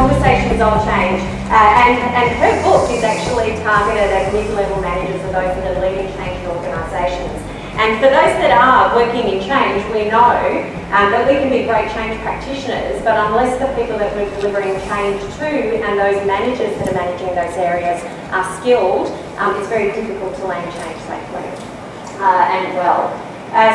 Conversations of Change. And her book is actually targeted at mid-level managers and those that are leading change in organisations. And for those that are working in change, we know that we can be great change practitioners, but unless the people that we're delivering change to and those managers that are managing those areas are skilled, it's very difficult to land change safely and well.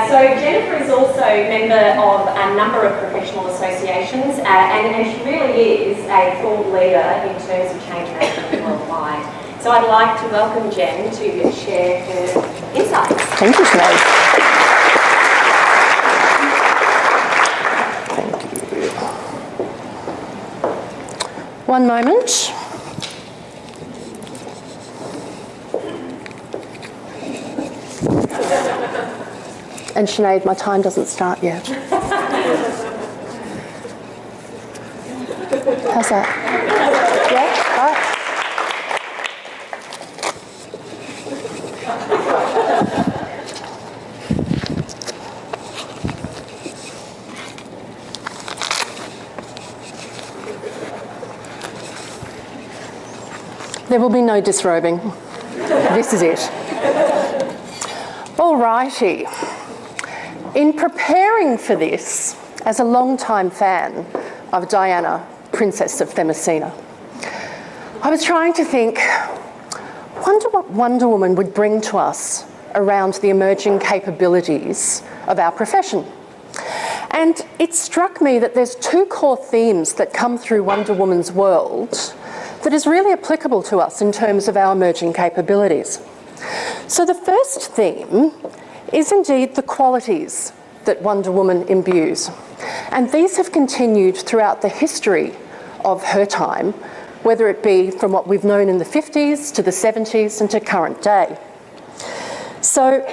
So Jennifer is also a member of a number of professional associations, and she really is a thought leader in terms of change management worldwide. So I'd like to welcome Jen to share her insights. Thank you, Sinead. Thank you. One moment. And Sinead, my time doesn't start yet. How's that? Yeah? All right. There will be no disrobing. This is it. Alrighty. In preparing for this, as a long-time fan of Diana, Princess of Themyscira, I was trying to think, wonder what Wonder Woman would bring to us around the emerging capabilities of our profession. And it struck me that there's two core themes that come through Wonder Woman's world that is really applicable to us in terms of our emerging capabilities. So the first theme is indeed the qualities that Wonder Woman imbues. And these have continued throughout the history of her time, whether it be from what we've known in the 50s to the 70s and to current day. So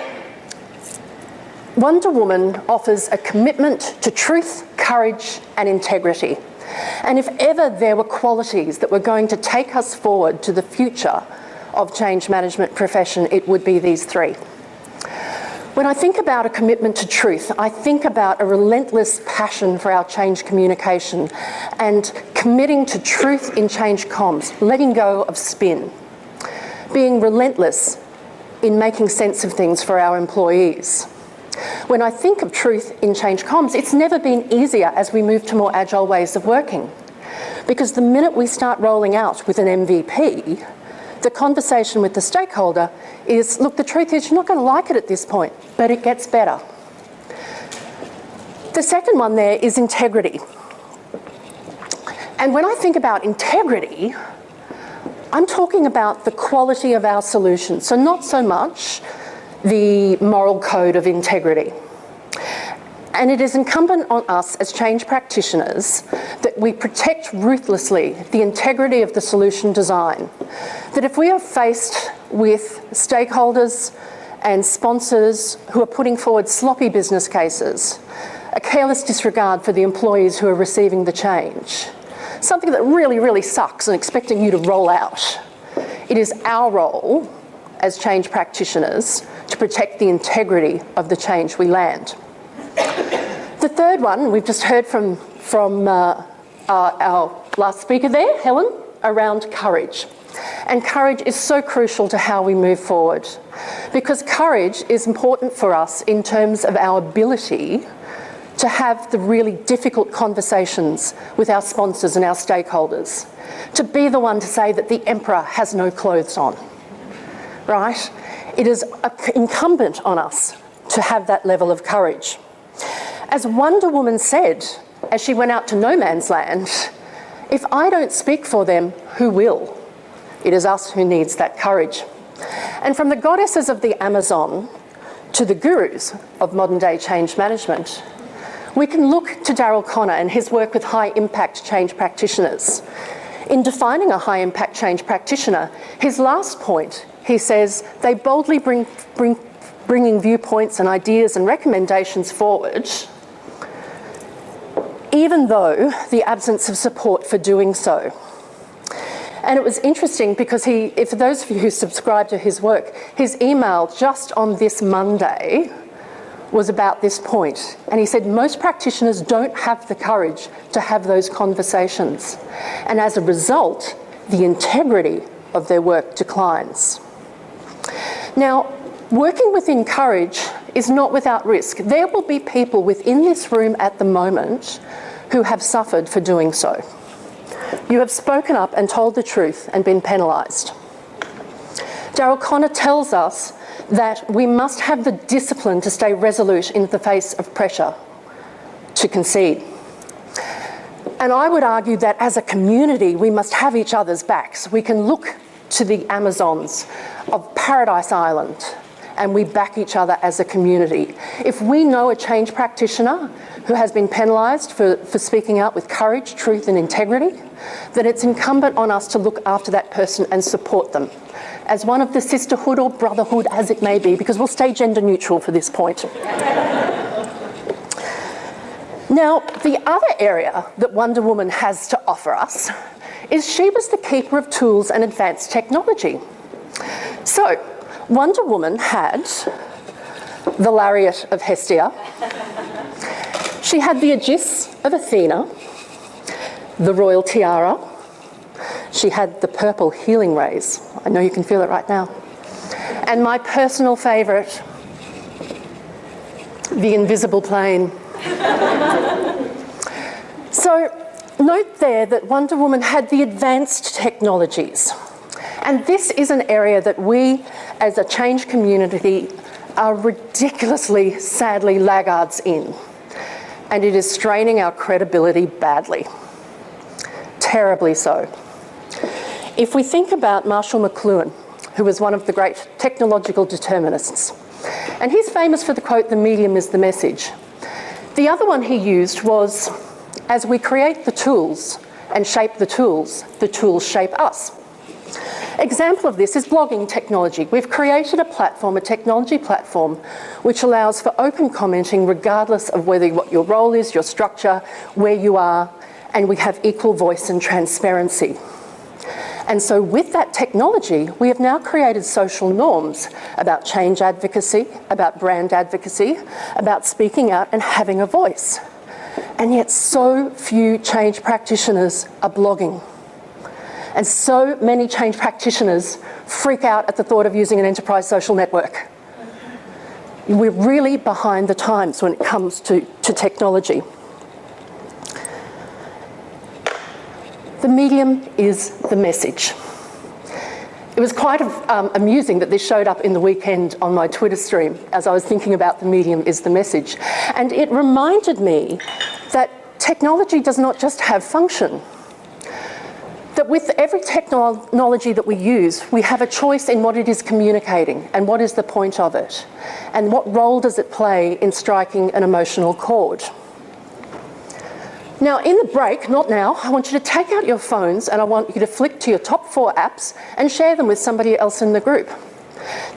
Wonder Woman offers a commitment to truth, courage, and integrity. And if ever there were qualities that were going to take us forward to the future of change management profession, it would be these three. When I think about a commitment to truth, I think about a relentless passion for our change communication and committing to truth in change comms, letting go of spin, being relentless in making sense of things for our employees. When I think of truth in change comms, it's never been easier as we move to more agile ways of working. Because the minute we start rolling out with an MVP, the conversation with the stakeholder is, look, the truth is you're not going to like it at this point, but it gets better. The second one there is integrity. And when I think about integrity, I'm talking about the quality of our solutions. So not so much the moral code of integrity. And it is incumbent on us as change practitioners that we protect ruthlessly the integrity of the solution design. That if we are faced with stakeholders and sponsors who are putting forward sloppy business cases, a careless disregard for the employees who are receiving the change, something that really, really sucks and expecting you to roll out, it is our role as change practitioners to protect the integrity of the change we land. The third one, we've just heard from our last speaker there, Helen, around courage. And courage is so crucial to how we move forward, because courage is important for us in terms of our ability to have the really difficult conversations with our sponsors and our stakeholders, to be the one to say that the emperor has no clothes on, right? It is incumbent on us to have that level of courage. As Wonder Woman said, as she went out to no man's land, if I don't speak for them, who will? It is us who needs that courage. And from the goddesses of the Amazon to the gurus of modern day change management, we can look to Daryl Connor and his work with high impact change practitioners. In defining a high impact change practitioner, his last point, he says, they boldly bringing viewpoints and ideas and recommendations forward, even though the absence of support for doing so. And it was interesting because for those of you who subscribe to his work, his email just on this Monday was about this point. And he said most practitioners don't have the courage to have those conversations. And as a result, the integrity of their work declines. Now, working within courage is not without risk. There will be people within this room at the moment who have suffered for doing so. You have spoken up and told the truth and been penalised. Daryl Connor tells us that we must have the discipline to stay resolute in the face of pressure to concede. And I would argue that as a community, we must have each other's backs. We can look to the Amazons of Paradise Island and we back each other as a community. If we know a change practitioner who has been penalised for speaking out with courage, truth and integrity, then it's incumbent on us to look after that person and support them as one of the sisterhood or brotherhood as it may be, because we'll stay gender neutral for this point. Now, the other area that Wonder Woman has to offer us is she was the keeper of tools and advanced technology. So, Wonder Woman had the lariat of Hestia, she had the aegis of Athena, the royal tiara, she had the purple healing rays. I know you can feel it right now. And my personal favourite, the invisible plane. So note there that Wonder Woman had the advanced technologies. And this is an area that we, as a change community, are ridiculously, sadly, laggards in. And it is straining our credibility badly. Terribly so. If we think about Marshall McLuhan, who was one of the great technological determinists, and he's famous for the quote, "The medium is the message." The other one he used was, as we create the tools and shape the tools shape us. Example of this is blogging technology. We've created a platform, a technology platform, which allows for open commenting regardless of what your role is, your structure, where you are, and we have equal voice and transparency. And so with that technology, we have now created social norms about change advocacy, about brand advocacy, about speaking out and having a voice. And yet so few change practitioners are blogging. And so many change practitioners freak out at the thought of using an enterprise social network. We're really behind the times when it comes to technology. The medium is the message. It was quite amusing that this showed up in the weekend on my Twitter stream as I was thinking about the medium is the message. And it reminded me that technology does not just have function. That with every technology that we use, we have a choice in what it is communicating and what is the point of it, and what role does it play in striking an emotional chord. Now, in the break, not now, I want you to take out your phones and I want you to flick to your top 4 apps and share them with somebody else in the group.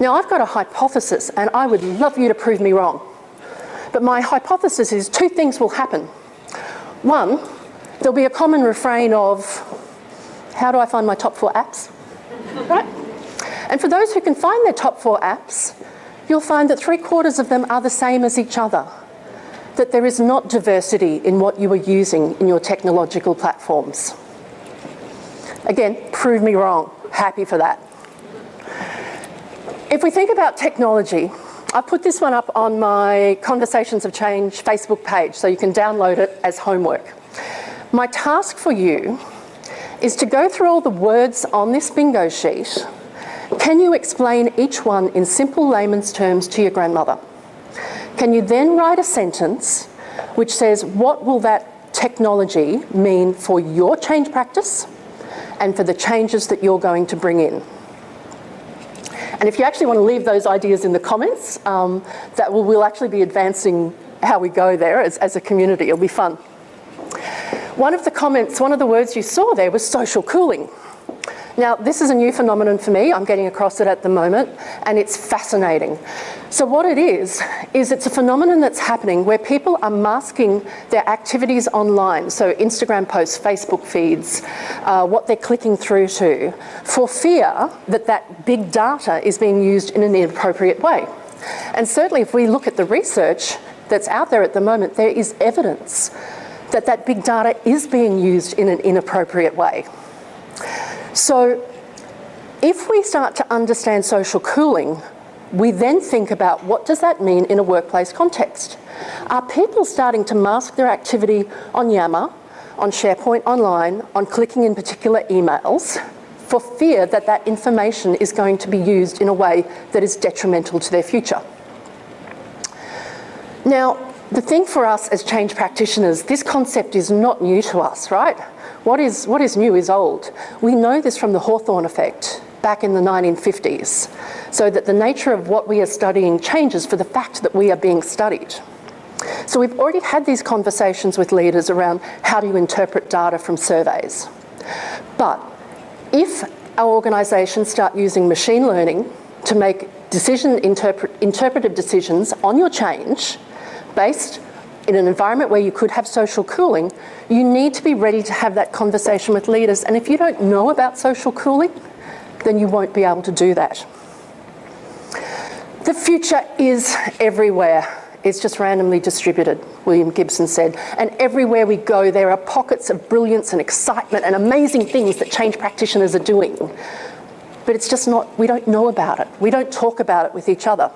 Now, I've got a hypothesis and I would love you to prove me wrong. But my hypothesis is 2 things will happen. 1, there'll be a common refrain of, how do I find my top 4 apps? Right? And for those who can find their top 4 apps, you'll find that 3/4 of them are the same as each other. That there is not diversity in what you are using in your technological platforms. Again, prove me wrong. Happy for that. If we think about technology, I put this one up on my Conversations of Change Facebook page, so you can download it as homework. My task for you is to go through all the words on this bingo sheet. Can you explain each one in simple layman's terms to your grandmother? Can you then write a sentence which says, what will that technology mean for your change practice and for the changes that you're going to bring in? And if you actually want to leave those ideas in the comments, we'll actually be advancing how we go there as a community. It'll be fun. One of the comments, one of the words you saw there was social cooling. Now, this is a new phenomenon for me. I'm getting across it at the moment, and it's fascinating. So what it is it's a phenomenon that's happening where people are masking their activities online, so Instagram posts, Facebook feeds, what they're clicking through to, for fear that that big data is being used in an inappropriate way. And certainly if we look at the research that's out there at the moment, there is evidence that that big data is being used in an inappropriate way. So if we start to understand social cooling, we then think about what does that mean in a workplace context? Are people starting to mask their activity on Yammer, on SharePoint Online, on clicking in particular emails, for fear that that information is going to be used in a way that is detrimental to their future? Now, the thing for us as change practitioners, this concept is not new to us, right? What is new is old. We know this from the Hawthorne effect back in the 1950s, so that the nature of what we are studying changes for the fact that we are being studied. So we've already had these conversations with leaders around how do you interpret data from surveys. But if our organisations start using machine learning to make interpretive decisions on your change, based in an environment where you could have social cooling, you need to be ready to have that conversation with leaders. And if you don't know about social cooling, then you won't be able to do that. The future is everywhere. It's just randomly distributed, William Gibson said. And everywhere we go, there are pockets of brilliance and excitement and amazing things that change practitioners are doing. But it's just not, we don't know about it. We don't talk about it with each other.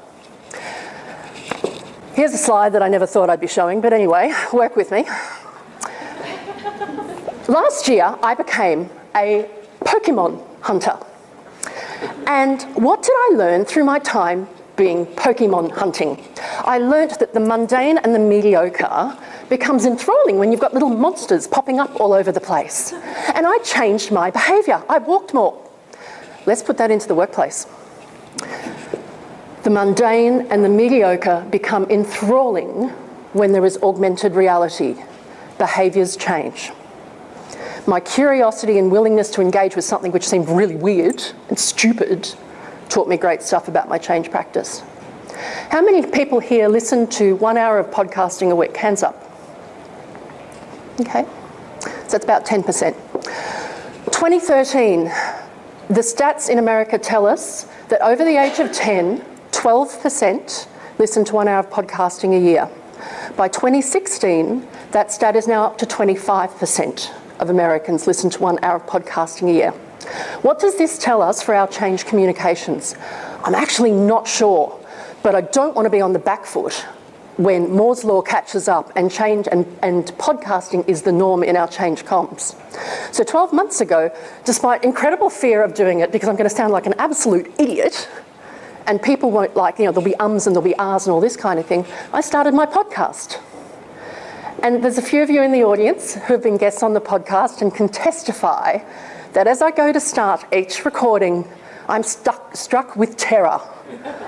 Here's a slide that I never thought I'd be showing, but anyway, work with me. Last year, I became a Pokemon hunter. And what did I learn through my time being Pokemon hunting? I learnt that the mundane and the mediocre becomes enthralling when you've got little monsters popping up all over the place. And I changed my behaviour. I walked more. Let's put that into the workplace. The mundane and the mediocre become enthralling when there is augmented reality. Behaviours change. My curiosity and willingness to engage with something which seemed really weird and stupid taught me great stuff about my change practice. How many people here listen to 1 hour of podcasting a week? Hands up. Okay, so that's about 10%. 2013, the stats in America tell us that over the age of 10, 12% listen to 1 hour of podcasting a year. By 2016, that stat is now up to 25% of Americans listen to 1 hour of podcasting a year. What does this tell us for our change communications? I'm actually not sure, but I don't want to be on the back foot when Moore's law catches up and change and podcasting is the norm in our change comms. So 12 months ago, despite incredible fear of doing it because I'm going to sound like an absolute idiot, and people won't like, there'll be ums and there'll be ahs and all this kind of thing, I started my podcast. And there's a few of you in the audience who have been guests on the podcast and can testify that as I go to start each recording, I'm struck with terror.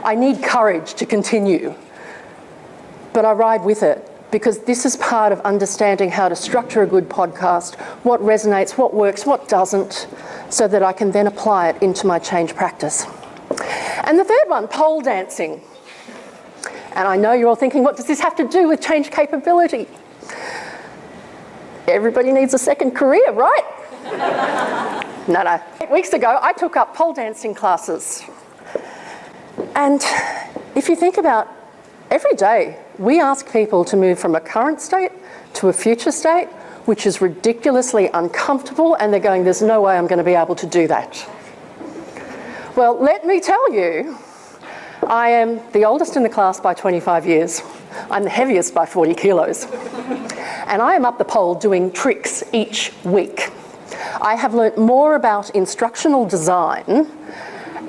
I need courage to continue. But I ride with it because this is part of understanding how to structure a good podcast, what resonates, what works, what doesn't, so that I can then apply it into my change practice. And the third one, pole dancing. And I know you're all thinking, what does this have to do with change capability? Everybody needs a second career, right? No. 8 weeks ago, I took up pole dancing classes. And if you think about every day, we ask people to move from a current state to a future state, which is ridiculously uncomfortable, and they're going, there's no way I'm going to be able to do that. Well, let me tell you, I am the oldest in the class by 25 years. I'm the heaviest by 40 kilos. And I am up the pole doing tricks each week. I have learnt more about instructional design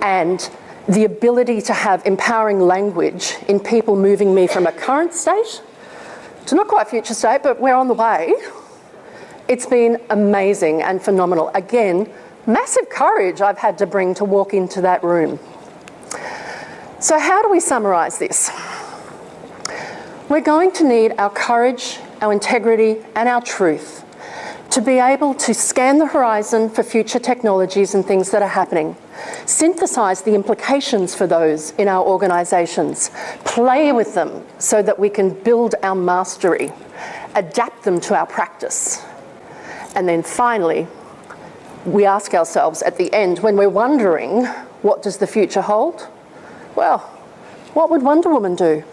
and the ability to have empowering language in people moving me from a current state to not quite future state, but we're on the way. It's been amazing and phenomenal. Again, massive courage I've had to bring to walk into that room. So how do we summarise this? We're going to need our courage, our integrity, and our truth to be able to scan the horizon for future technologies and things that are happening, synthesise the implications for those in our organisations, play with them so that we can build our mastery, adapt them to our practice, and then finally, we ask ourselves at the end, when we're wondering, what does the future hold? Well, What would Wonder Woman do?